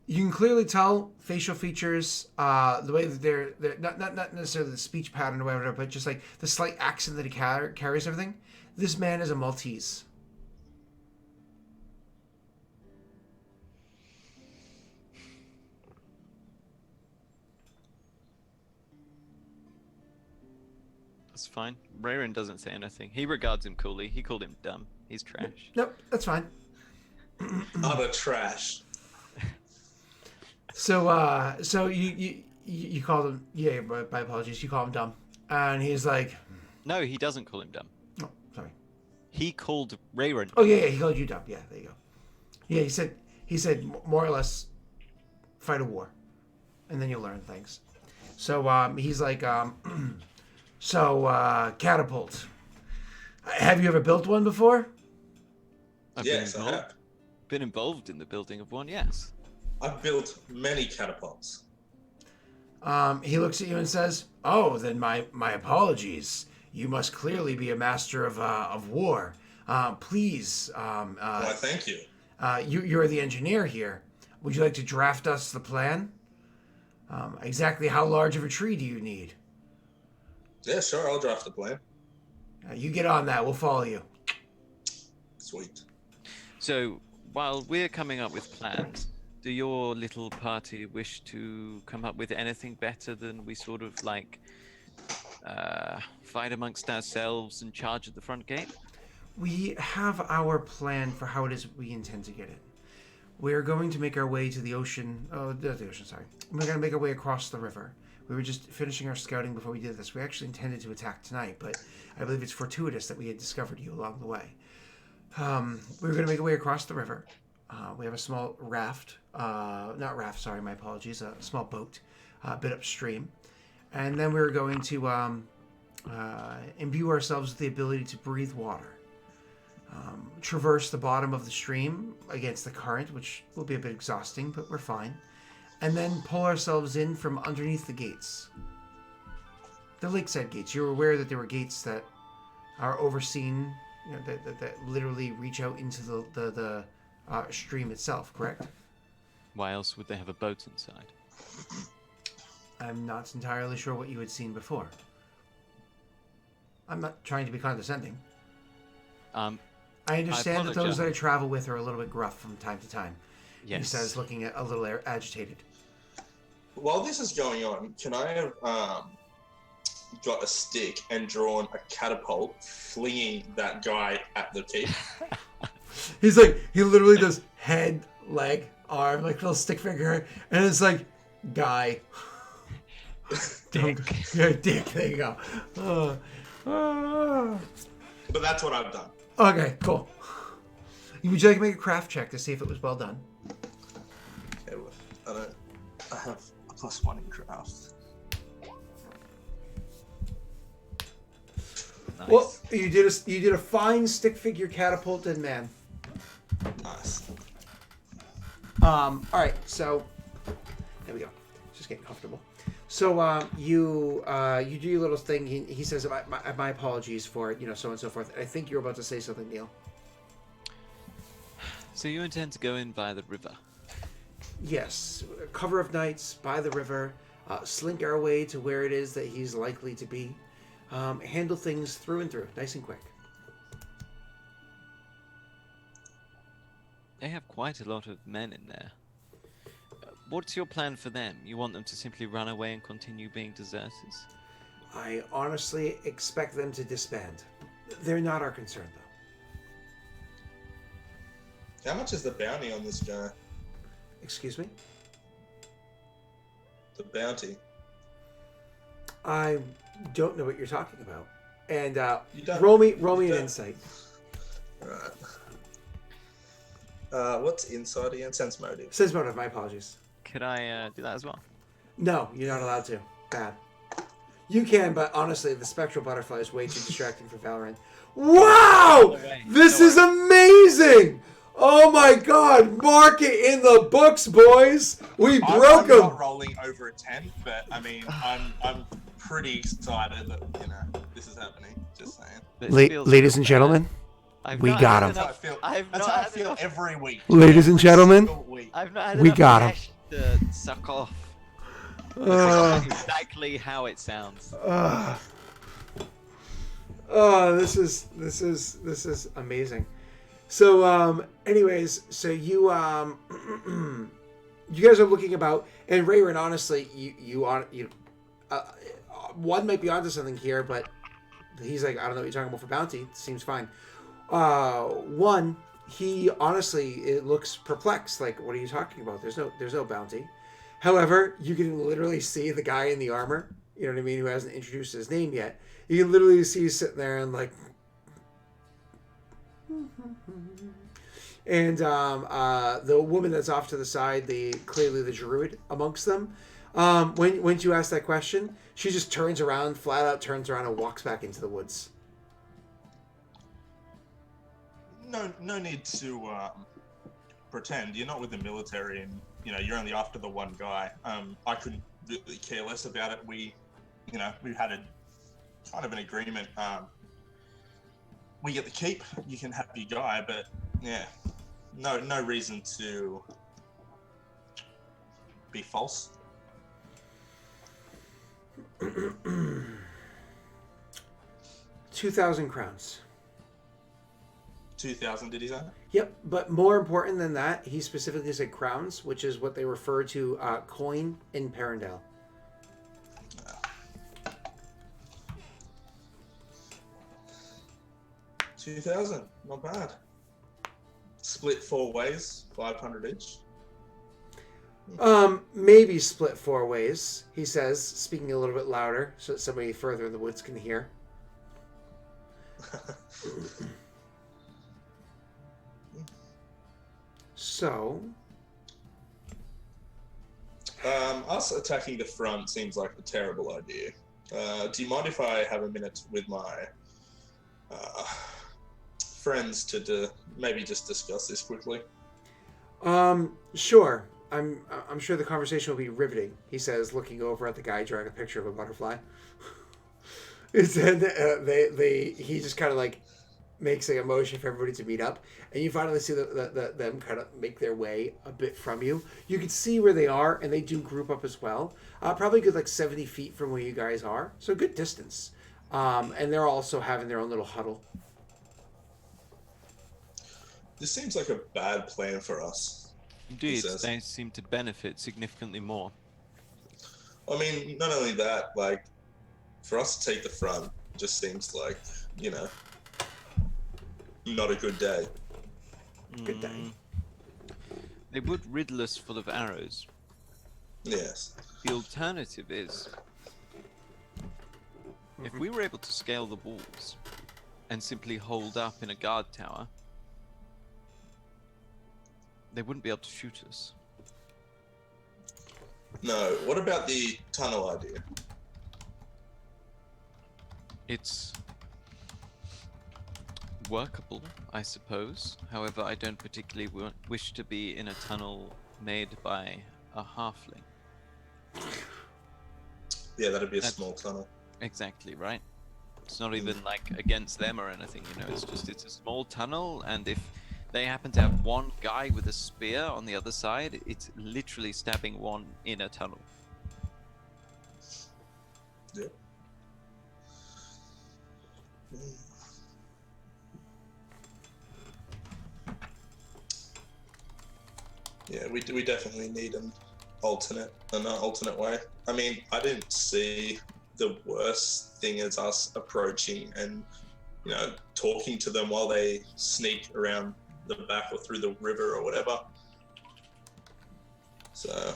You can clearly tell facial features, the way that they're not necessarily the speech pattern or whatever, but just like the slight accent that he carries everything. This man is a Maltese. That's fine. Rayron doesn't say anything. He regards him coolly. He called him dumb. He's trash. Nope, that's fine. Utter trash. So you called him, yeah, my apologies, you call him dumb, and he's like, No, he doesn't call him dumb. oh, sorry. He called Rayron. Oh yeah, he called you dumb. Yeah, there you go. Yeah, he said more or less, fight a war, and then you'll learn things. So he's like, catapult. Have you ever built one before? Yes, I have. Been involved in the building of one, yes. I've built many catapults. He looks at you and says, "Oh, then my apologies. You must clearly be a master of war. Please, Why, thank you. You're the engineer here. Would you like to draft us the plan? Exactly how large of a tree do you need? Yeah, sure, I'll draft the plan. You get on that. We'll follow you." Sweet. So, while we're coming up with plans, do your little party wish to come up with anything better than we sort of like fight amongst ourselves and charge at the front gate? We have our plan for how it is we intend to get it. We're going to make our way to the ocean. Oh, the ocean, sorry. We're going to make our way across the river. We were just finishing our scouting before we did this. We actually intended to attack tonight, but I believe it's fortuitous that we had discovered you along the way. We were going to make our way across the river. We have a small raft. Not raft, sorry, my apologies. A small boat, a bit upstream. And then we were going to imbue ourselves with the ability to breathe water. Traverse the bottom of the stream against the current, which will be a bit exhausting, but we're fine. And then pull ourselves in from underneath the gates. The lakeside gates. You're aware that there were gates that are overseen, you know, that literally reach out into the stream itself, correct? Why else would they have a boat inside? I'm not entirely sure what you had seen before. I'm not trying to be condescending. I understand that those that I travel with are a little bit gruff from time to time. Yes. He says, looking a little agitated. While this is going on, can I got a stick and drawn a catapult, flinging that guy at the keep. He's like, he literally does head, leg, arm, like little stick figure, and it's like, guy. Dick. Yeah, dick, there you go. But that's what I've done. Okay, cool. Would you like to make a craft check to see if it was well done? Okay, well, I have a +1 in craft. Nice. Well, you did a fine stick figure catapulted man. Nice. All right, so there we go. Just getting comfortable. So you do your little thing. He says, my apologies for so on and so forth. I think you're about to say something, Neil. So you intend to go in by the river? Yes, cover of nights by the river, slink our way to where it is that he's likely to be. Handle things through and through, nice and quick. They have quite a lot of men in there. What's your plan for them? You want them to simply run away and continue being deserters? I honestly expect them to disband. They're not our concern, though. How much is the bounty on this guy? Excuse me? The bounty. I don't know what you're talking about. And You don't- roll me you an don't- insight. Right. What's inside again? Sense motive. Sense motive, my apologies. Could I do that as well? No, you're not allowed to. Bad. You can, but honestly, the spectral butterfly is way too distracting for Valorant. Wow! This is amazing! Oh my god! Mark it in the books, boys! We broke I'm them! not rolling over a 10, but I mean, I'm pretty excited that this is happening. Just saying. This feels Ladies and bad. gentlemen, I've we not got had him. That's how I enough- feel. I've That's not how I had feel enough- every week. Ladies and Every gentlemen, single week. I've not had We enough got 'em. flesh to suck off. uh, That's exactly how it sounds. this is amazing. So, anyways, so you you guys are looking about, and Rayron, honestly, one might be onto something here, but he's like, I don't know what you're talking about for bounty. Seems fine. One, he honestly, it looks perplexed. Like, what are you talking about? There's no bounty. However, you can literally see the guy in the armor. You know what I mean? Who hasn't introduced his name yet. You can literally see he's sitting there and like. And the woman that's off to the side, clearly the druid amongst them. When you ask that question, she just turns around, flat out turns around and walks back into the woods. No need to pretend. You're not with the military, and you're only after the one guy. I couldn't really care less about it. We had a kind of an agreement. We get the keep. You can have your guy, but yeah, no reason to be false. 2,000 crowns. 2,000, did he say? Yep, but more important than that, he specifically said crowns, which is what they refer to coin in Parendale. 2,000, not bad. Split 4 ways, 500 each. Maybe split 4 ways, he says, speaking a little bit louder so that somebody further in the woods can hear. So, us attacking the front seems like a terrible idea. Do you mind if I have a minute with my friends to maybe just discuss this quickly? Sure. I'm sure the conversation will be riveting, he says, looking over at the guy drawing a picture of a butterfly. He just kind of like makes like a motion for everybody to meet up, and you finally see them kind of make their way a bit from you. You can see where they are, and they do group up as well. Probably good like 70 feet from where you guys are, so good distance. And they're also having their own little huddle. This seems like a bad plan for us. Indeed, says. they seem to benefit significantly more. I mean, not only that, like, for us to take the front just seems like, you know, not a good day. Good day. They would riddle us full of arrows. Yes. The alternative is, if we were able to scale the walls and simply hold up in a guard tower, they wouldn't be able to shoot us. No. What about the tunnel idea? It's workable, I suppose. However, I don't particularly wish to be in a tunnel made by a halfling. Yeah, that'd be a That's- small tunnel. Exactly, right? It's not even like against them or anything, you know, it's a small tunnel, and if they happen to have one guy with a spear on the other side, it's literally stabbing one in a tunnel. Yeah. Yeah, we definitely need an alternate way. I mean, I didn't see the worst thing as us approaching and, you know, talking to them while they sneak around the back or through the river or whatever. So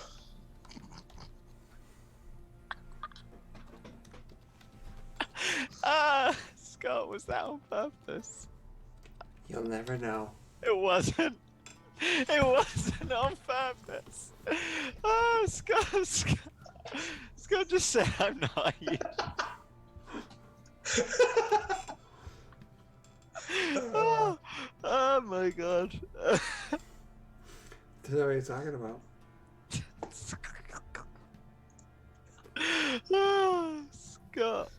Scott, was that on purpose? You'll never know. It wasn't. It wasn't on purpose. Oh, Scott just said I'm not you. Oh my god. Don't know what you're talking about. Oh, Scott.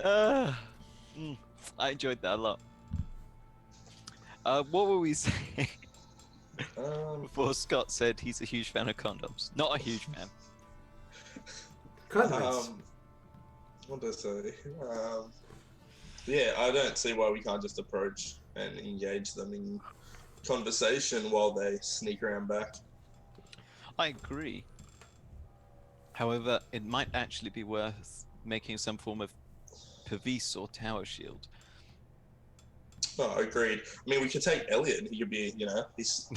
I enjoyed that a lot. What were we saying before Scott said he's a huge fan of condoms? Not a huge fan. Condiments. what did I say? Yeah, I don't see why we can't just approach and engage them in conversation while they sneak around back. I agree. However, it might actually be worth making some form of Pavis or tower shield. Oh, agreed. I mean, we could take Elliot and he could be, you know, he's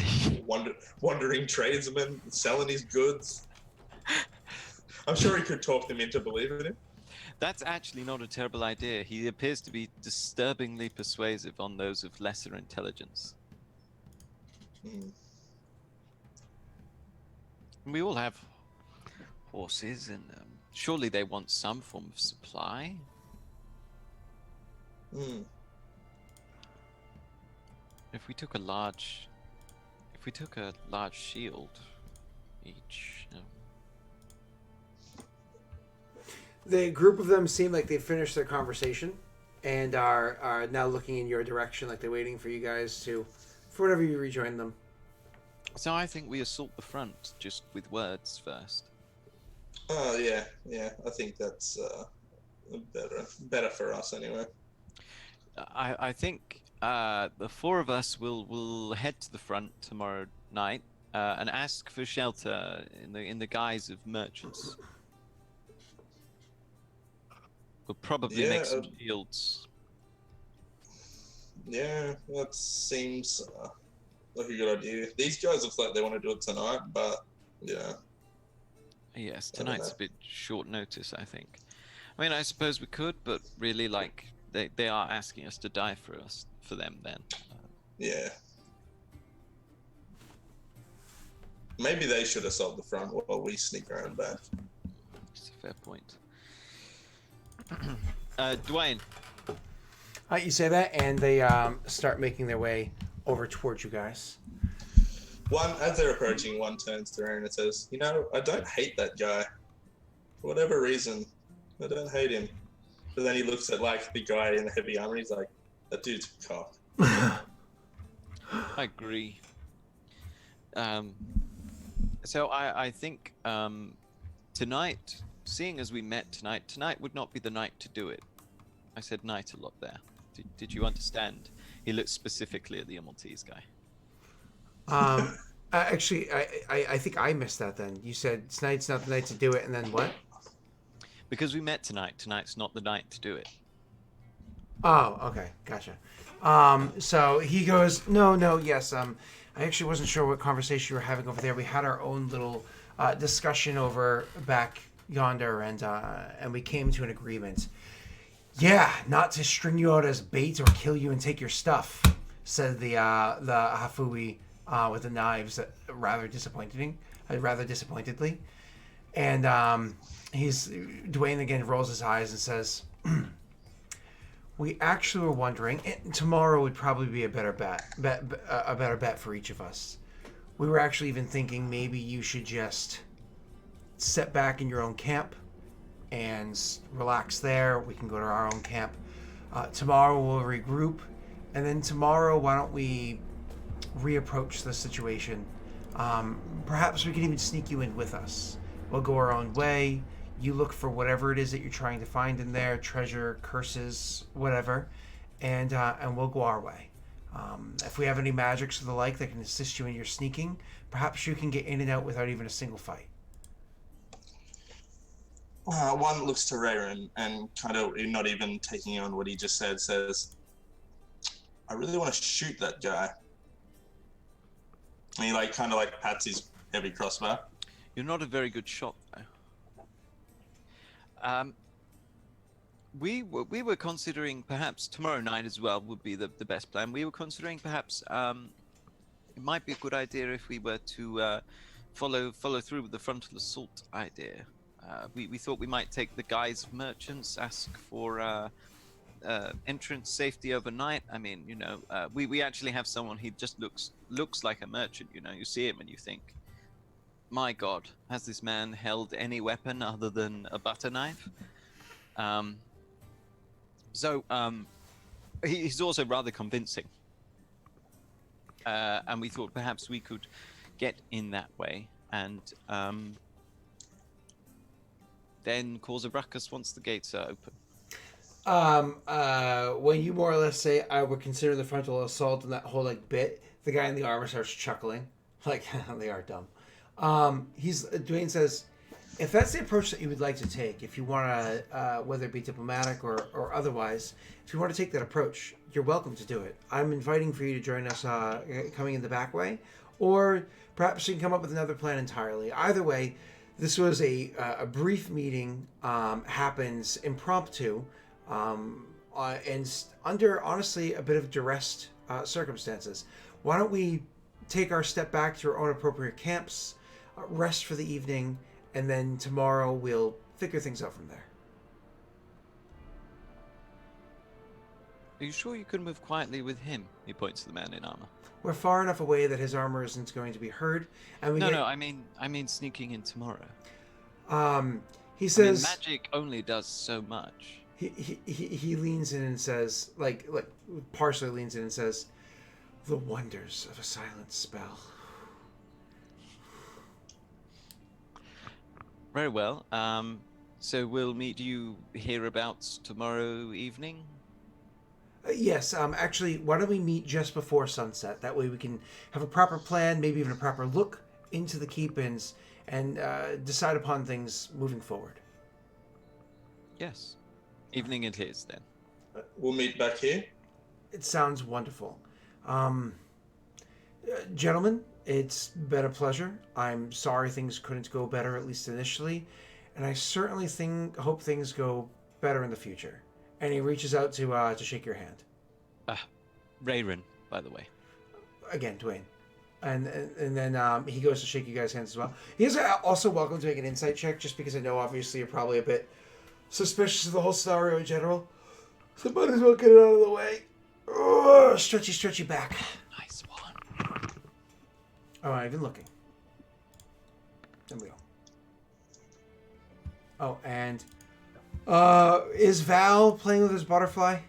wandering tradesman selling his goods. I'm sure he could talk them into believing him. That's actually not a terrible idea. He appears to be disturbingly persuasive on those of lesser intelligence. Hmm. We all have horses, and surely they want some form of supply. Hmm. If we took a large shield each, The group of them seem like they finished their conversation and are now looking in your direction, like they're waiting for you guys for whenever you rejoin them. So I think we assault the front just with words first. Oh, yeah. I think that's better for us anyway. I think the four of us will head to the front tomorrow night and ask for shelter in the guise of merchants. We'll probably make some shields. Yeah, that seems like a good idea. These guys look like they want to do it tonight, but yeah. Yes, I don't tonight's know. a bit short notice, I think. I mean, I suppose we could, but really, like, they are asking us to die for them then. Yeah. Maybe they should assault the front while we sneak around back. It's a fair point. Dwayne. You say that, and they start making their way over towards you guys. As they're approaching, one turns around and says, "You know, I don't hate that guy. For whatever reason, I don't hate him." But then he looks at like the guy in the heavy armor. He's like, "That dude's a cock." I agree. So I think tonight, seeing as we met tonight would not be the night to do it. I said night a lot there. Did you understand? He looked specifically at the Maltese guy. Actually, I think I missed that then. You said tonight's not the night to do it, and then what? Because we met tonight. Tonight's not the night to do it. Oh, okay, gotcha. So he goes, no, yes. I actually wasn't sure what conversation you were having over there. We had our own little discussion over back yonder, and we came to an agreement. Yeah, not to string you out as bait or kill you and take your stuff, said the Hafui with the knives, rather disappointedly. And Dwayne again rolls his eyes and says, "We actually were wondering. Tomorrow would probably be a better bet for each of us. We were actually even thinking maybe you should just set back in your own camp and relax there. We can go to our own camp. Tomorrow we'll regroup, and then tomorrow why don't we reapproach the situation? Perhaps we can even sneak you in with us. We'll go our own way. You look for whatever it is that you're trying to find in there, treasure, curses, whatever, and we'll go our way. If we have any magics or the like that can assist you in your sneaking, perhaps you can get in and out without even a single fight." One looks to Rayron and kind of not even taking on what he just said, says, "I really want to shoot that guy." And he kind of pats his heavy crossbow. You're not a very good shot, though. We were considering perhaps tomorrow night as well would be the best plan. We were considering perhaps it might be a good idea if we were to follow through with the frontal assault idea. We thought we might take the guise of merchants, ask for entrance safety overnight. I mean, we actually have someone. He just looks like a merchant. You see him and you think, my God, has this man held any weapon other than a butter knife? He's also rather convincing. And we thought perhaps we could get in that way and then cause a ruckus once the gates are open. When you more or less say I would consider the frontal assault and that whole bit, the guy in the armor starts chuckling. They are dumb. Dwayne says, if that's the approach that you would like to take, if you want to, whether it be diplomatic or otherwise, if you want to take that approach, you're welcome to do it. I'm inviting for you to join us coming in the back way, or perhaps you can come up with another plan entirely. Either way, this was a brief meeting, happens impromptu, and under, honestly, a bit of duress circumstances. Why don't we take our step back to our own appropriate camps, rest for the evening, and then tomorrow we'll figure things out from there. Are you sure you can move quietly with him? He points to the man in armor. We're far enough away that his armor isn't going to be heard, and I mean sneaking in tomorrow. He says, magic only does so much. He leans in and says, like partially leans in and says, the wonders of a silent spell. Very well. So we'll meet you hereabouts tomorrow evening? Yes. Actually, why don't we meet just before sunset? That way we can have a proper plan, maybe even a proper look into the keep and decide upon things moving forward. Yes. Evening it is, then. We'll meet back here. It sounds wonderful. Gentlemen, it's been a pleasure. I'm sorry things couldn't go better, at least initially, and I certainly hope things go better in the future. And he reaches out to shake your hand. Rayron, by the way. Again, Dwayne. And then he goes to shake you guys' hands as well. He is also welcome to make an insight check, just because I know obviously you're probably a bit suspicious of the whole scenario in general. So might as well get it out of the way. Oh, stretchy back. Nice one. Oh, I'm even looking. There we go. Oh, and is Val playing with his butterfly?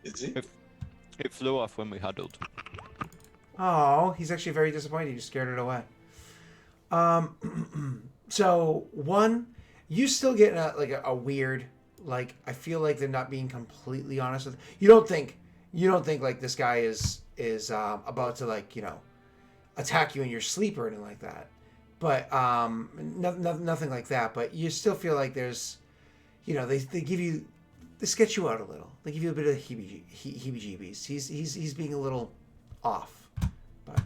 Is he? It flew off when we huddled. Oh, he's actually very disappointed. You scared it away. So one, you still get a weird, I feel like they're not being completely honest with you. You don't think like this guy is about to attack you in your sleep or anything like that. but nothing like that. But you still feel like there's, they give you, they sketch you out a little. They give you a bit of heebie-jeebies. He's being a little off, but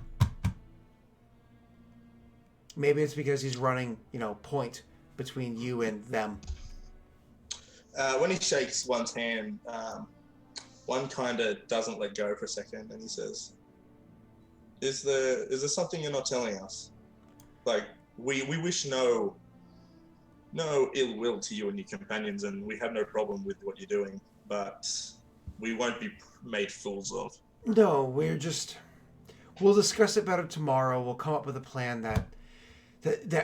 maybe it's because he's running, point between you and them. When he shakes one's hand, one kind of doesn't let go for a second, and he says, "Is there something you're not telling us? Like, we wish no ill will to you and your companions, and we have no problem with what you're doing, but we won't be made fools of." No, we'll discuss it better tomorrow. We'll come up with a plan that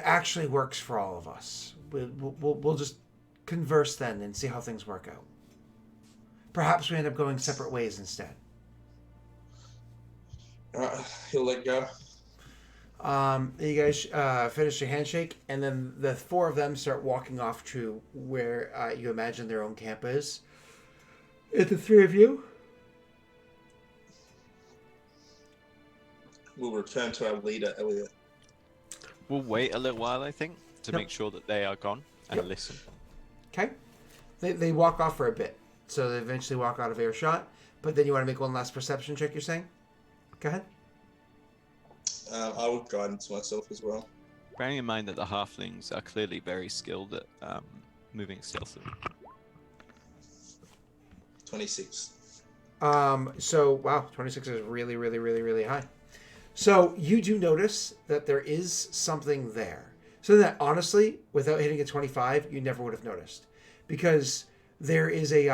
actually works for all of us. We'll just converse then and see how things work out. Perhaps we end up going separate ways instead. He'll let go. You guys finish your handshake, and then the four of them start walking off to where you imagine their own camp is. It's the three of you. We'll return to our leader, Elliot. We'll wait a little while, I think, to make sure that they are gone and listen. Okay. They walk off for a bit, so they eventually walk out of earshot. But then you want to make one last perception check, you're saying? Go ahead. I would guidance myself as well. Bearing in mind that the halflings are clearly very skilled at moving stealthily. 26. So, wow, 26 is really, really, really, really high. So you do notice that there is something there. So that, honestly, without hitting a 25, you never would have noticed. Because there is a,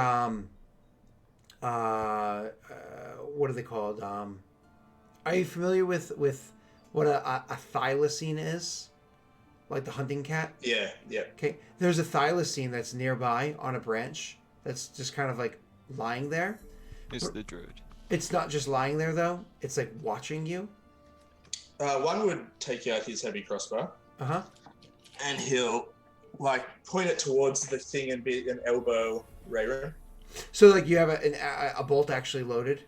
what are they called? Are you familiar with what a thylacine is? Like the hunting cat? Yeah. Okay. There's a thylacine that's nearby on a branch that's just kind of like lying there. It's the druid. It's not just lying there, though. It's like watching you. One would take out his heavy crossbow. Uh-huh. And he'll, point it towards the thing and be an elbow Rayron. So, you have a bolt actually loaded?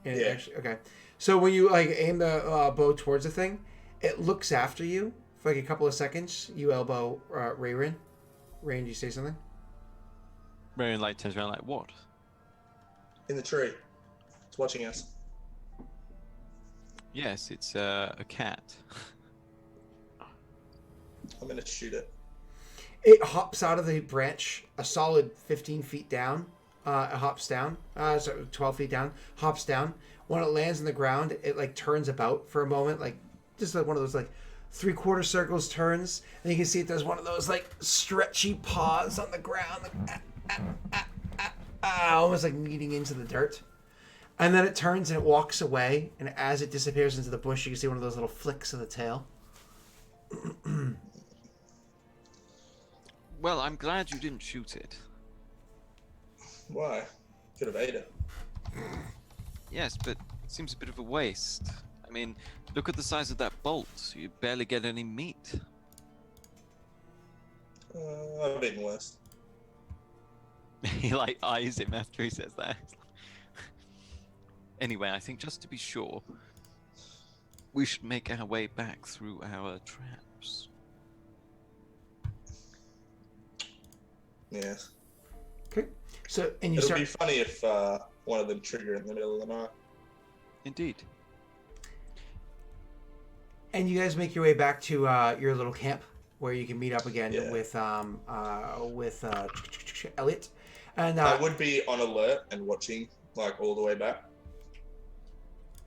And Yeah. Okay. So, when you, aim the bow towards the thing, it looks after you for, a couple of seconds. You elbow Rayron. Rain, do you say something? Marion turns around what? In the tree. It's watching us. Yes, it's a cat. I'm going to shoot it. It hops out of the branch a solid 15 feet down. It hops down. 12 feet down. Hops down. When it lands on the ground, it turns about for a moment. Just one of those 3/4 circles turns. And you can see it does one of those stretchy paws on the ground. Almost kneading into the dirt. And then it turns and it walks away. And as it disappears into the bush, you can see one of those little flicks of the tail. Well, I'm glad you didn't shoot it. Why? Could have ate it. Yes, but it seems a bit of a waste. I mean, look at the size of that bolt. You barely get any meat. I've eaten worse. He eyes him after he says that. Anyway, I think just to be sure, we should make our way back through our traps. Yeah. Okay. So, and you It'll start... be funny if one of them trigger in the middle of the night. Indeed. And you guys make your way back to your little camp where you can meet up again with Elliot. And I would be on alert and watching all the way back.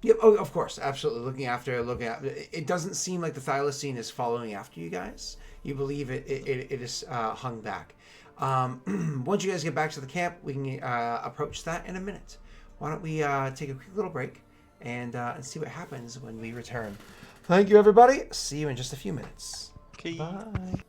Yep. Oh, of course, absolutely. Looking after. It doesn't seem like the thylacine is following after you guys. You believe it is hung back. Once you guys get back to the camp, we can approach that in a minute. Why don't we take a quick little break and see what happens when we return. Thank you, everybody. See you in just a few minutes. Okay. Bye.